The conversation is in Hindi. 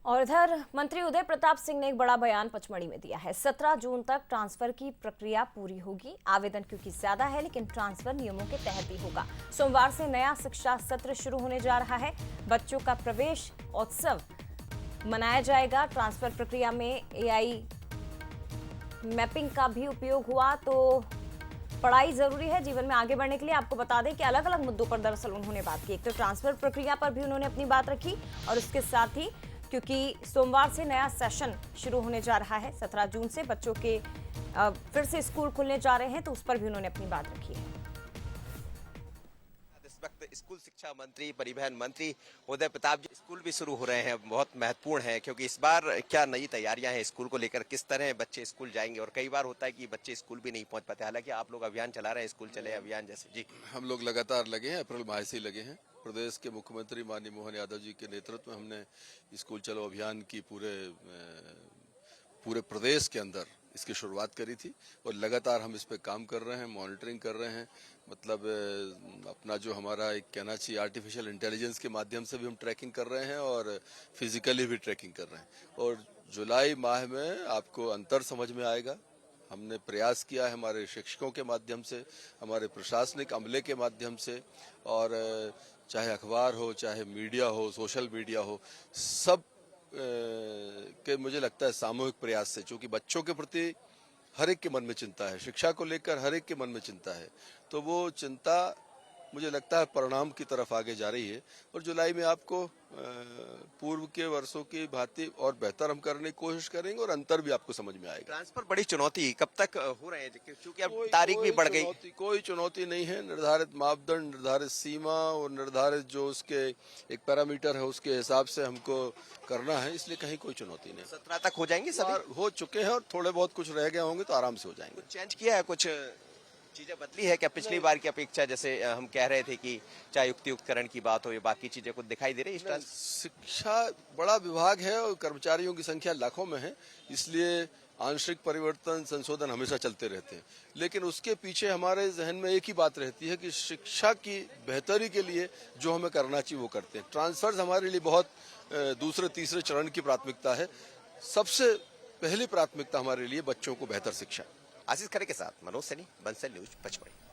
और इधर मंत्री उदय प्रताप सिंह ने एक बड़ा बयान पचमढ़ी में दिया है। 17 जून तक ट्रांसफर की प्रक्रिया पूरी होगी। आवेदन क्योंकि ज्यादा है, लेकिन ट्रांसफर नियमों के तहत ही होगा। सोमवार से नया शिक्षा सत्र शुरू होने जा रहा है। बच्चों का प्रवेश उत्सव मनाया जाएगा। ट्रांसफर प्रक्रिया में एआई मैपिंग का भी उपयोग हुआ। तो पढ़ाई जरूरी है जीवन में आगे बढ़ने के लिए। आपको बता दें कि अलग अलग मुद्दों पर दरअसल उन्होंने बात की। एक तो ट्रांसफर प्रक्रिया पर भी उन्होंने अपनी बात रखी, और उसके साथ ही क्योंकि सोमवार से नया सेशन शुरू होने जा रहा है, 17 जून से बच्चों के फिर से स्कूल खुलने जा रहे हैं, तो उस पर भी उन्होंने अपनी बात रखी है। इस वक्त स्कूल शिक्षा मंत्री, परिवहन मंत्री उदय प्रताप जी, स्कूल भी शुरू हो रहे हैं, बहुत महत्वपूर्ण है क्योंकि इस बार क्या नई तैयारियां हैं स्कूल को लेकर, किस तरह बच्चे स्कूल जाएंगे। और कई बार होता है कि बच्चे स्कूल भी नहीं पहुंच पाते, हालांकि आप लोग अभियान चला रहे हैं, स्कूल चले अभियान जैसे। जी, हम लोग लगातार लगे हैं, अप्रैल माह से ही लगे हैं। प्रदेश के मुख्यमंत्री माननीय मोहन यादव जी के नेतृत्व में हमने स्कूल चलो अभियान की पूरे प्रदेश के अंदर इसकी शुरुआत करी थी, और लगातार हम इस पे काम कर रहे हैं, मॉनिटरिंग कर रहे हैं। मतलब अपना जो हमारा एक कहना चाहिए आर्टिफिशियल इंटेलिजेंस के माध्यम से भी हम ट्रैकिंग कर रहे हैं और फिजिकली भी ट्रैकिंग कर रहे हैं। और जुलाई माह में आपको अंतर समझ में आएगा। हमने प्रयास किया है हमारे शिक्षकों के माध्यम से, हमारे प्रशासनिक अमले के माध्यम से, और चाहे अखबार हो, चाहे मीडिया हो, सोशल मीडिया हो, सब के मुझे लगता है सामूहिक प्रयास से, क्योंकि बच्चों के प्रति हर एक के मन में चिंता है, शिक्षा को लेकर हर एक के मन में चिंता है, तो वो चिंता मुझे लगता है परिणाम की तरफ आगे जा रही है। और जुलाई में आपको पूर्व के वर्षों की भांति और बेहतर हम करने की कोशिश करेंगे, और अंतर भी आपको समझ में आएगा। ट्रांसफर बड़ी चुनौती कब तक हो रहे हैं, क्योंकि अब तारीख भी बढ़ गई। कोई चुनौती नहीं है। निर्धारित मापदंड, निर्धारित सीमा और निर्धारित जो उसके एक पैरामीटर है, उसके हिसाब से हमको करना है, इसलिए कहीं कोई चुनौती नहीं। 17 तक हो जाएंगे, सभी हो चुके हैं, और थोड़े बहुत कुछ रह गए होंगे तो आराम से हो जाएंगे। कुछ चेंज किया है, कुछ चीजें बदली है क्या पिछली बार की अपेक्षा? जैसे हम कह रहे थे कि चाहे युक्तियुक्तकरण की बात हो या बाकी चीजें कुछ दिखाई दे रही है? शिक्षा बड़ा विभाग है और कर्मचारियों की संख्या लाखों में है, इसलिए आंशिक परिवर्तन, संशोधन हमेशा चलते रहते हैं। लेकिन उसके पीछे हमारे जहन में एक ही बात रहती है कि शिक्षा की बेहतरी के लिए जो हमें करना चाहिए वो करते हैं। ट्रांसफर्स हमारे लिए बहुत दूसरे तीसरे चरण की प्राथमिकता है। सबसे पहली प्राथमिकता हमारे लिए बच्चों को बेहतर शिक्षा। आशीष खरे के साथ मनोज सैनी, बंसल न्यूज, पचमढ़ी।